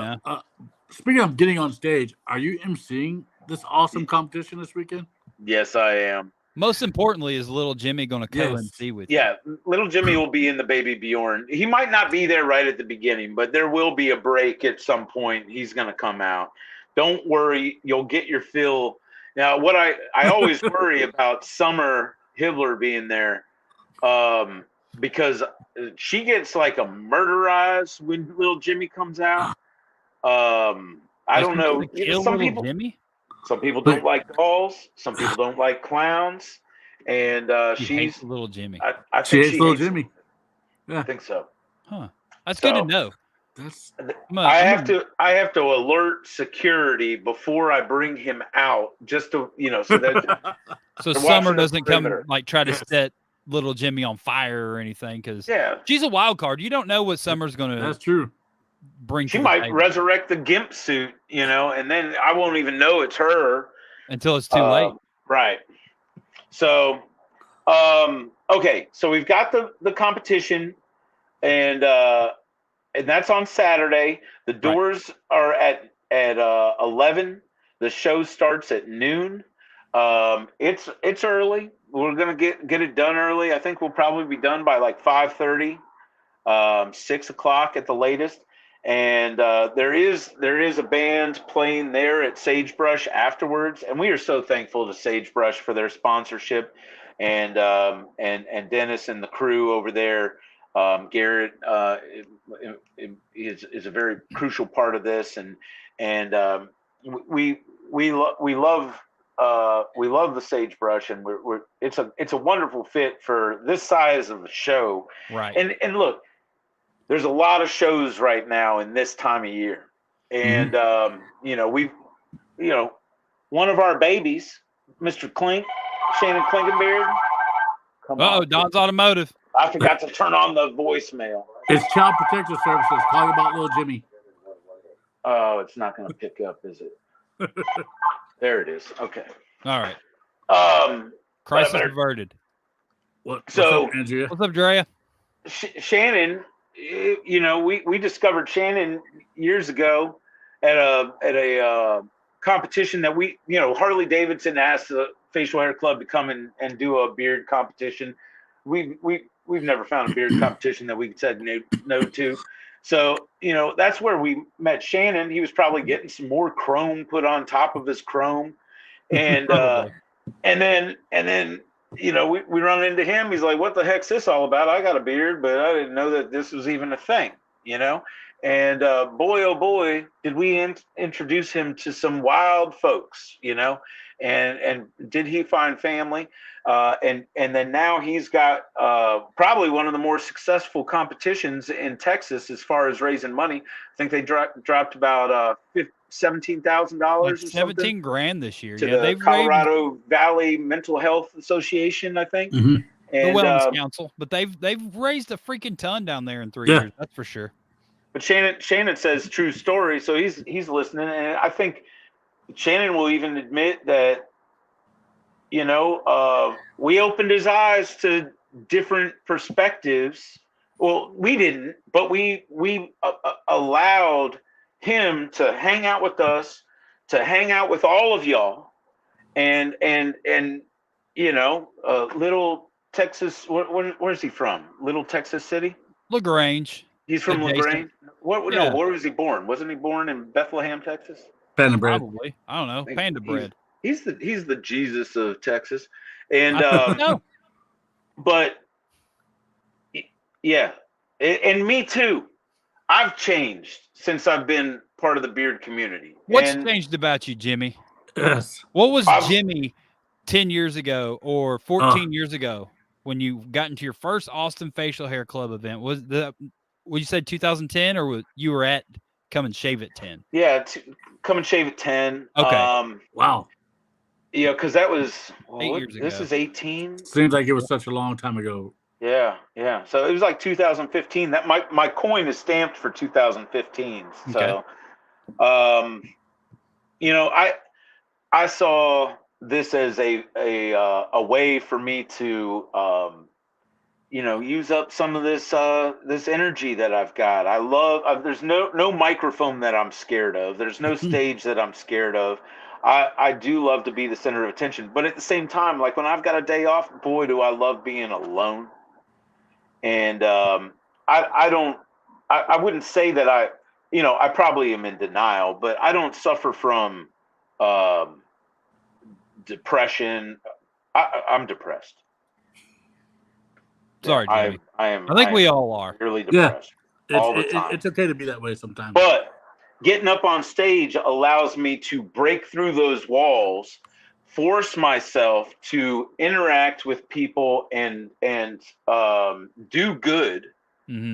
Speaking of getting on stage, are you emceeing this awesome competition this weekend? Yes, I am. Most importantly, is little Jimmy going to co-MC with you? Yeah, little Jimmy will be in the Baby Bjorn. He might not be there right at the beginning, but there will be a break at some point. He's going to come out. Don't worry. You'll get your fill. Now, what I always worry about Summer Hibler being there because she gets like a murderized when little Jimmy comes out. I don't know. Some people don't like dolls. Some people don't like clowns. And she hates little Jimmy. I think she hates little Jimmy. Yeah. I think so. Huh. That's good to know. I have to alert security before I bring him out, just to so that so Summer doesn't come like try to set little Jimmy on fire or anything because she's a wild card. You don't know what Summer's going to. That's true. She might resurrect the gimp suit, and then I won't even know it's her until it's too late. Right. So, okay. So we've got the competition, and that's on Saturday. The doors are at 11. The show starts at noon. It's early. We're gonna get it done early. I think we'll probably be done by like 5:30, 6 o'clock at the latest. And there is a band playing there at Sagebrush afterwards, and we are so thankful to Sagebrush for their sponsorship, and Dennis and the crew over there. Garrett is a very crucial part of this, and we love the Sagebrush, and it's a wonderful fit for this size of a show. Right. And look, there's a lot of shows right now in this time of year. And, one of our babies, Mr. Clink, Shannon Klinkenbeard. Don's Automotive. I forgot to turn on the voicemail. It's Child Protective Services calling about little Jimmy. Oh, it's not going to pick up, is it? There it is. Okay. All right. Crisis averted. What's up, Andrea? What's up, Drea? Shannon, we discovered Shannon years ago at a competition that Harley Davidson asked facial hair club to come and do a beard competition. We've never found a beard competition that we said no to. So, that's where we met Shannon. He was probably getting some more chrome put on top of his chrome. And and then we run into him. He's like, "What the heck's this all about? I got a beard, but I didn't know that this was even a thing." And boy, oh boy, did we introduce him to some wild folks, and did he find family? And then now he's got probably one of the more successful competitions in Texas as far as raising money. I think they dropped about $17,000 or 17 grand this year. To the Colorado Valley Mental Health Association, I think. Mm-hmm. And, the Wellness Council, but they've raised a freaking ton down there in 3 years. That's for sure. But Shannon says true story, so he's listening, and I think Shannon will even admit that we opened his eyes to different perspectives. Well, we didn't, but we allowed him to hang out with us, to hang out with all of y'all, and Little Texas. Where's he from? Little Texas City, LaGrange. He's from LaGrange. No, where was he born? Wasn't he born in Bethlehem, Texas? Panda bread. Probably. I don't know. Panda bread. He's the Jesus of Texas, and no. But yeah, and me too. I've changed since I've been part of the beard community. What's changed about you, Jimmy? Yes. What was Jimmy 10 years ago or 14 years ago when you got into your first Austin Facial Hair Club event? Would you say 2010 or you were at Come and Shave at 10? Yeah, Come and Shave at 10. Okay. Wow. Yeah, because that was 8 years ago. This is 18. Seems like it was such a long time ago. Yeah. So it was like 2015. That my coin is stamped for 2015. So, I saw this as a way for me to use up some of this energy that I've got. I love. There's no microphone that I'm scared of. There's no stage that I'm scared of. I do love to be the center of attention, but at the same time, like when I've got a day off, boy, do I love being alone. And I wouldn't say that I probably am in denial, but I don't suffer from depression. I'm depressed. Sorry, Jimmy. I think we all are. Really depressed all the time. It's okay to be that way sometimes. But getting up on stage allows me to break through those walls, force myself to interact with people and do good,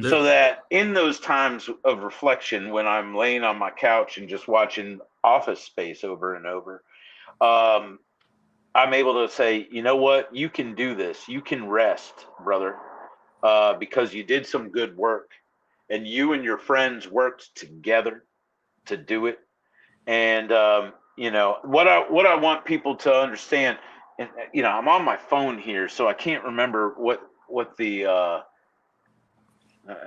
so that in those times of reflection, when I'm laying on my couch and just watching Office Space over and over, I'm able to say, you know what, you can do this. You can rest, brother, because you did some good work, and you and your friends worked together to do it. And what I want people to understand, and I'm on my phone here, so I can't remember what the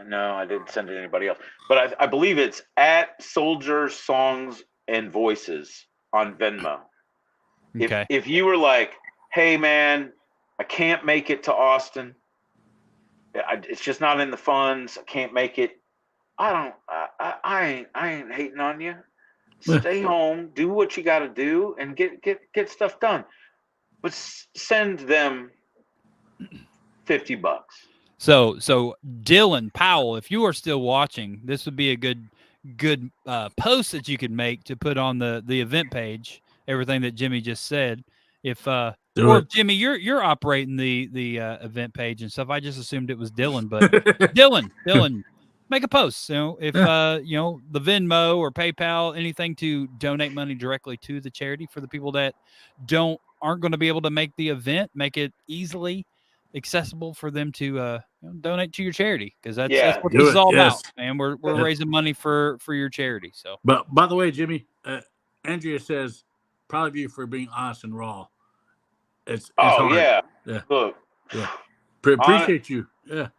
no, I didn't send it to anybody else, but I believe it's at Soldier Songs and Voices on Venmo. Okay. If you were like, hey man, I can't make it to Austin, it's just not in the funds, I can't make it, I ain't hating on you. Stay home, do what you got to do, and get stuff done. But send them $50. So Dylan Powell, if you are still watching, this would be a good post that you could make to put on the event page. Everything that Jimmy just said. If Jimmy, you're operating the event page and stuff. I just assumed it was Dylan, but Dylan, make a post. If the Venmo or PayPal, anything to donate money directly to the charity for the people that aren't going to be able to make the event, make it easily accessible for them to donate to your charity, because that's what this is all about. And we're raising money for your charity. So, but by the way, Jimmy, Andrea says proud of you for being honest and raw. It's hard. Yeah. Look, appreciate you. Yeah.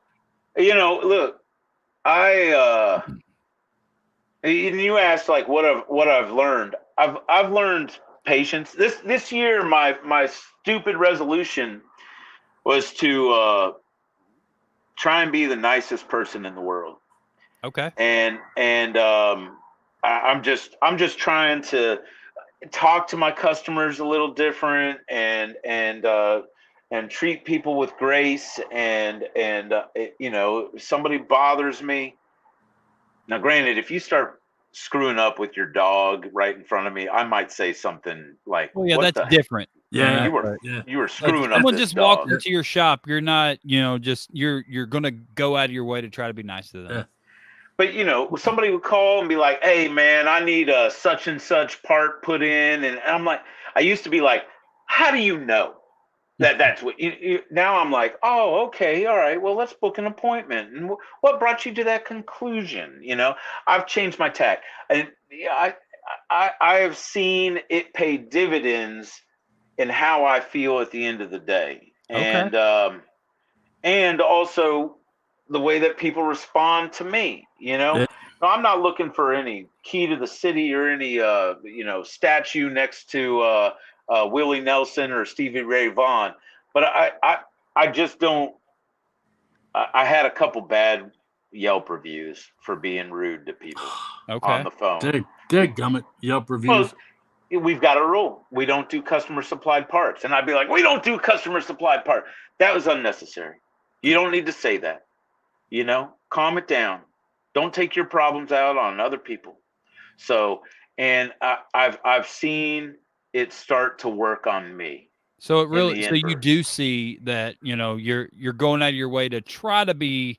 Look, you asked like what I've learned. I've learned patience. This year, my stupid resolution was to try and be the nicest person in the world. Okay. And I'm just trying to talk to my customers a little different and treat people with grace and if somebody bothers me. Now, granted, if you start screwing up with your dog right in front of me, I might say something like, "Well, yeah, what that's different." Yeah, you were screwing up. Someone this just dog. walked into your shop. You're not, you're gonna go out of your way to try to be nice to them. Yeah. But somebody would call and be like, "Hey, man, I need a such and such part put in," and I'm like, I used to be like, "How do you know that that's what?" Now I'm like, "Oh, okay, all right. Well, let's book an appointment." And what brought you to that conclusion? I've changed my tack, and I have seen it pay dividends in how I feel at the end of the day, and and also the way that people respond to me. Yeah. No, I'm not looking for any key to the city or any statue next to Willie Nelson or Stevie Ray Vaughan, but I just don't. I had a couple bad Yelp reviews for being rude to people on the phone. Dadgummit, Yelp reviews. Well, we've got a rule. We don't do customer supplied parts. And I'd be like, "We don't do customer supplied part." That was unnecessary. You don't need to say that. Calm it down. Don't take your problems out on other people. So, and I've seen it start to work on me. So you do see that, you're going out of your way to try to be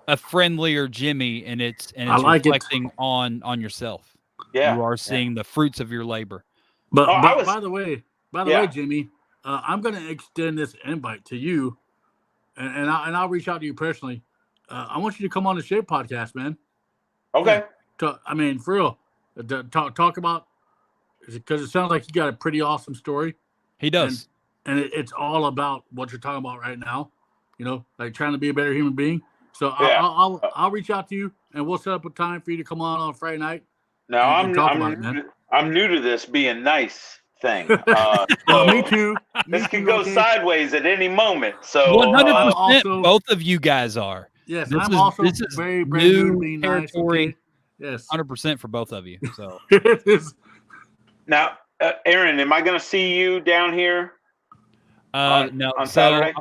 a friendlier Jimmy, and it's reflecting on yourself. Yeah. You are seeing the fruits of your labor. But by the way, Jimmy, I'm going to extend this invite to you, and I'll reach out to you personally. I want you to come on the Shape podcast, man. Okay. For real. Talk about, because it sounds like you got a pretty awesome story. He does. And it's all about what you're talking about right now, like trying to be a better human being. So yeah. I'll reach out to you, and we'll set up a time for you to come on Friday night. Now, I'm new to this being nice thing. Me too. This can go sideways at any moment. So 100%, both of you guys are. Yes, this is very new territory. Nice, okay? Yes, 100% for both of you. So now, Aaron, am I going to see you down here? No, on Saturday.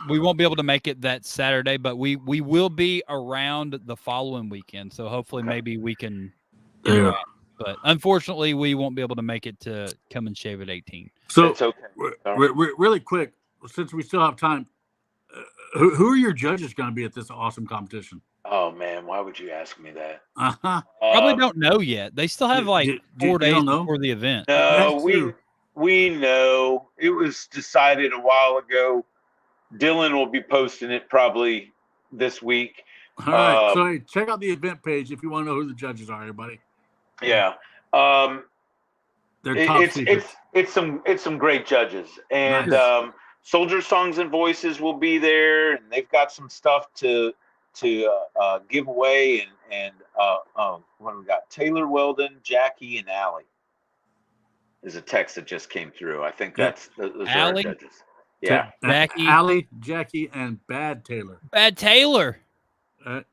We won't be able to make it that Saturday, but we will be around the following weekend. So hopefully, maybe we can. But unfortunately, we won't be able to make it to Come and Shave at 18. So it's okay. Really quick, since we still have time. Who are your judges going to be at this awesome competition? Oh man, why would you ask me that? Probably don't know yet. They still have 4 days before the event. No, we know. It was decided a while ago. Dylan will be posting it probably this week. All right, so check out the event page if you want to know who the judges are, everybody. Yeah, they're top it's some great judges, and nice. Soldier Songs and Voices will be there, and they've got some stuff to give away, and what do we got? Taylor Weldon, Jackie, and Allie. There's a text that just came through. I think those are our judges. Yeah, Jackie, Allie, Jackie, and Bad Taylor. Bad Taylor. Not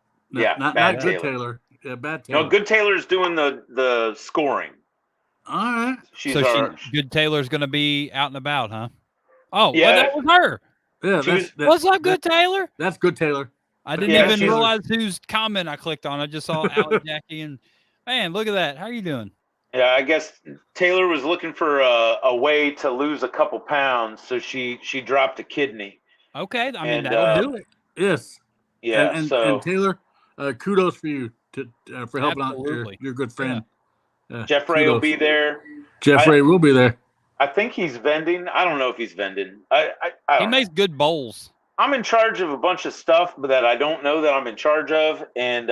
Good Taylor. Yeah, Bad Taylor. No, Good Taylor's doing the scoring. All right. Good Taylor's going to be out and about, huh? Oh, yeah. Well, that was her. Yeah, what's up, Good Taylor? That's Good Taylor. I didn't even realize whose comment I clicked on. I just saw Allie, Jackie, and man, look at that. How are you doing? Yeah, I guess Taylor was looking for a way to lose a couple pounds, so she dropped a kidney. Okay, that'll do it. Yes. Yeah. And Taylor, kudos for you for helping out your good friend. Yeah. Jeff Ray will be there. Jeff Ray will be there. I think he's vending. I don't know if he's vending. He makes good bowls. I'm in charge of a bunch of stuff that I don't know that I'm in charge of, and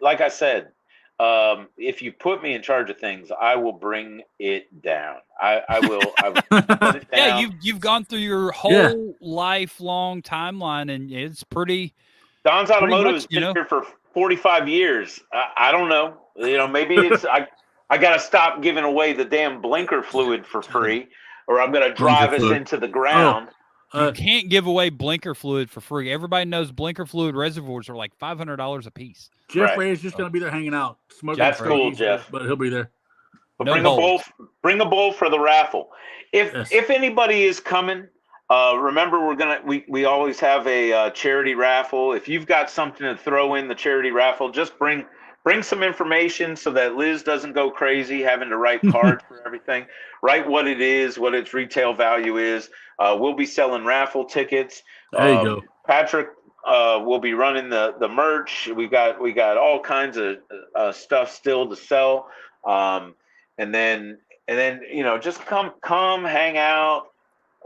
like I said, if you put me in charge of things, I will bring it down. I will put it down. Yeah, you've gone through your whole lifelong timeline, and it's pretty. Don's Automotive has been here for 45 years. I don't know. Maybe it's I got to stop giving away the damn blinker fluid for free, or I'm going to drive us into the ground. You can't give away blinker fluid for free. Everybody knows blinker fluid reservoirs are like $500 a piece. Jeff Ray is just going to be there hanging out. Smoking. That's cool, Jeff. But he'll be there. But bring a bowl for the raffle. If anybody is coming, remember we always have a charity raffle. If you've got something to throw in the charity raffle, just bring some information so that Liz doesn't go crazy having to write cards for everything. Write what it is, what its retail value is. We'll be selling raffle tickets. There you go. Patrick will be running the merch. We got all kinds of stuff still to sell. And then just come hang out.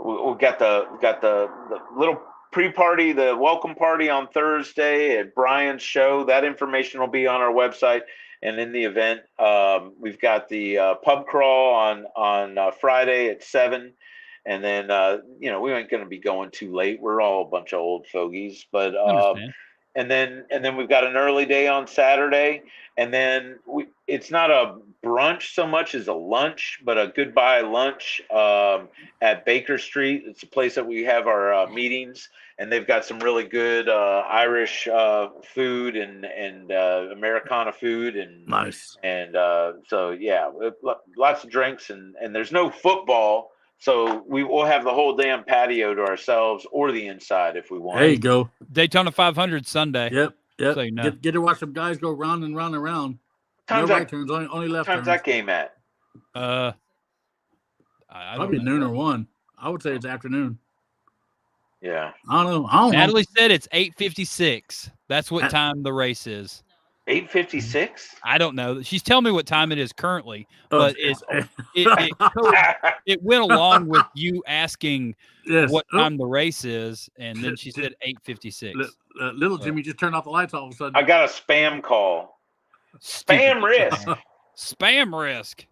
We got the little pre-party, the welcome party on Thursday at Brian's show. That information will be on our website and in the event. We've got the pub crawl on Friday at 7, and then we ain't going to be going too late. We're all a bunch of old fogies, but and then we've got an early day on Saturday, and then it's not a brunch so much as a lunch, but a goodbye lunch at Baker Street. It's a place that we have our meetings, and they've got some really good Irish food and Americana food and nice. And so yeah, lots of drinks, and there's no football. So we will have the whole damn patio to ourselves, or the inside if we want. There you go. Daytona 500 Sunday. Yep. So you know. Get to watch some guys go round and round and round. Time's no right turns, only left time's turns. That game at? I Probably noon or 1. I would say it's afternoon. Yeah. I don't know. Natalie said it's 8:56. That's what time the race is. 8:56? I don't know. She's telling me what time it is currently, but it went along with you asking what time the race is, and then she said 8:56. Little Jimmy just turned off the lights all of a sudden. I got a spam call. Spam risk. Spam risk.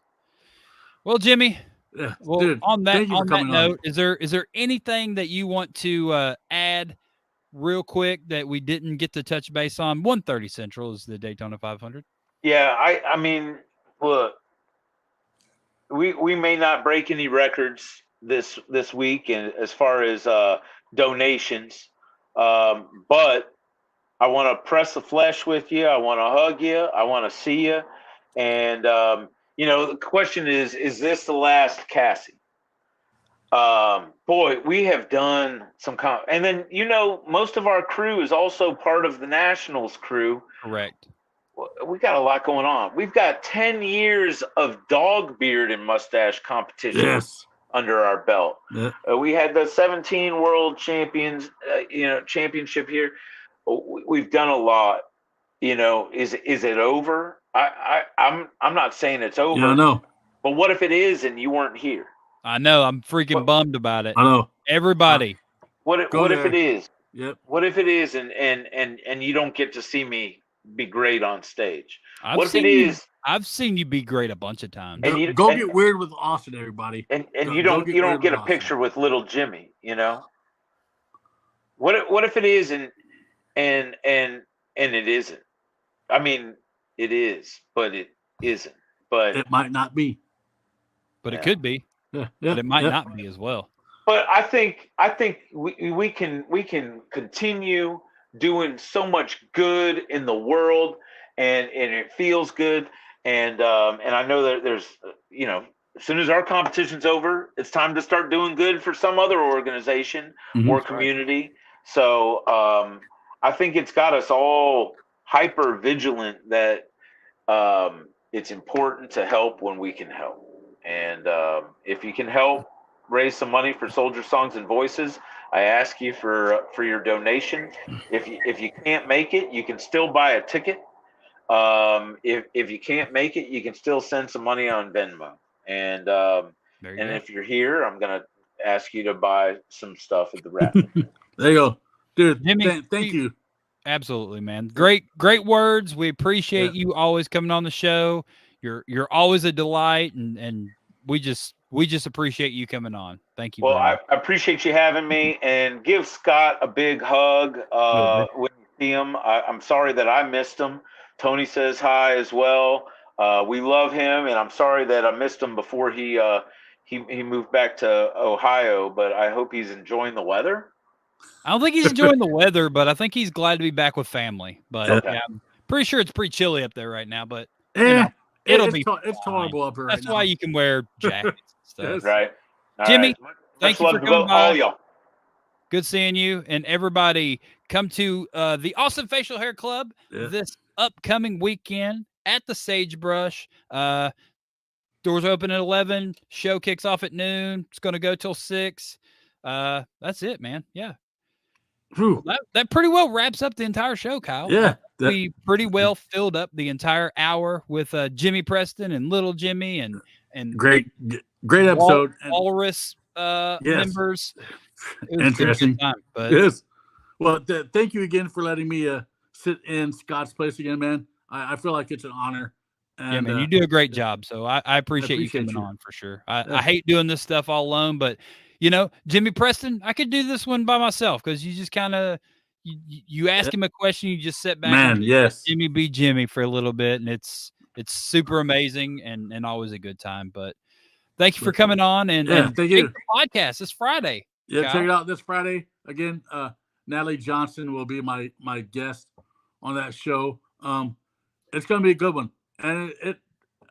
Well, Jimmy. Yeah, well, dude, on that note, is there anything that you want to add real quick that we didn't get to touch base on? 1:30 Central is the Daytona 500. Yeah, I mean, look, we may not break any records this week, and as far as donations, but I want to press the flesh with you. I want to hug you. I want to see you, and the question is this the last Cassie? Boy, we have done some and then most of our crew is also part of the Nationals crew. Correct. We got a lot going on. We've got 10 years of dog beard and mustache competition under our belt. Yeah. We had the 17 world champions, championship here. We've done a lot. Is it over? I'm not saying it's over. Yeah, I know. But what if it is and you weren't here? I know. I'm freaking bummed about it. I know. Everybody. What if it is? Yep. What if it is and you don't get to see me be great on stage? What if it is? I've seen you be great a bunch of times. And go get weird with Austin, everybody. And you don't get a picture with little Jimmy, What if it is and it isn't? I mean, it is, but it isn't. But it might not be. But it could be. Yeah, but it might not be as well. But I think we can continue doing so much good in the world, and it feels good, and I know that there's as soon as our competition's over, it's time to start doing good for some other organization or community. Right. So I think it's got us all hyper vigilant that it's important to help when we can help. And if you can help raise some money for Soldier Songs and Voices, I ask you for your donation. If you can't make it, you can still buy a ticket. If you can't make it, you can still send some money on Venmo. And if you're here, I'm gonna ask you to buy some stuff at the raffle. There you go, dude. Jimmy, thank you. Absolutely, man. Great words. We appreciate you always coming on the show. You're always a delight, and we just appreciate you coming on. Thank you. Well, I appreciate you having me, and give Scott a big hug when you see him. I'm sorry that I missed him. Tony says hi as well. We love him, and I'm sorry that I missed him before he moved back to Ohio. But I hope he's enjoying the weather. I don't think he's enjoying the weather, but I think he's glad to be back with family. But yeah, I'm pretty sure it's pretty chilly up there right now. But it'll be it's tolerable up here right now. That's why you can wear jackets and stuff. Right. All Jimmy, right. thank you for coming by. All y'all. Good seeing you, and everybody come to the Awesome Facial Hair Club this upcoming weekend at the Sagebrush. Doors open at 11. Show kicks off at noon. It's going to go till 6. That's it, man. Yeah. Well, that pretty well wraps up the entire show, Kyle. Yeah. We pretty well filled up the entire hour with Jimmy Preston and Little Jimmy and great episode. Walrus members. Interesting. Time, but yes. Well, thank you again for letting me sit in Scott's place again, man. I feel like it's an honor. And, yeah, man, you do a great job. So I appreciate you coming on for sure. I hate doing this stuff all alone, but Jimmy Preston, I could do this one by myself because you just kind of you ask him a question, you just sit back and Jimmy be Jimmy for a little bit, and it's super amazing and always a good time. But thank you for coming on and thank you. Podcast this Friday. Yeah, Kyle. Check it out this Friday. Again, Natalie Johnson will be my guest on that show. It's gonna be a good one. And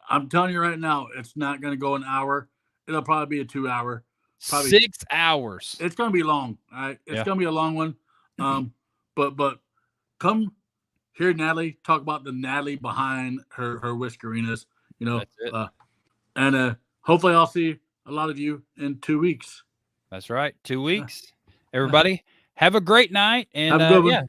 I'm telling you right now, it's not gonna go an hour. It'll probably be a 2-hour. Probably 6 hours. It's gonna be long. All right. It's gonna be a long one. But come hear Natalie talk about the Natalie behind her whiskerinas, That's it. And hopefully I'll see a lot of you in 2 weeks. That's right. 2 weeks. Everybody, have a great night. And have a good one.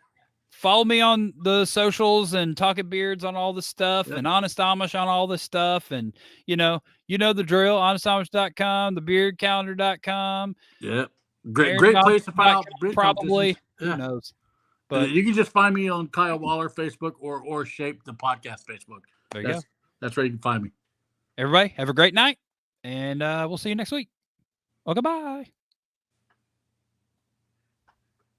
Follow me on the socials and Talking Beards on all the stuff and Honest Amish on all this stuff. And, you know the drill, honestamish.com, thebeardcalendar.com. Yeah. Great place to find out. Probably. Who knows? But you can just find me on Kyle Waller Facebook or Shape the Podcast Facebook. There you go. That's where you can find me. Everybody, have a great night. And we'll see you next week. Well, goodbye.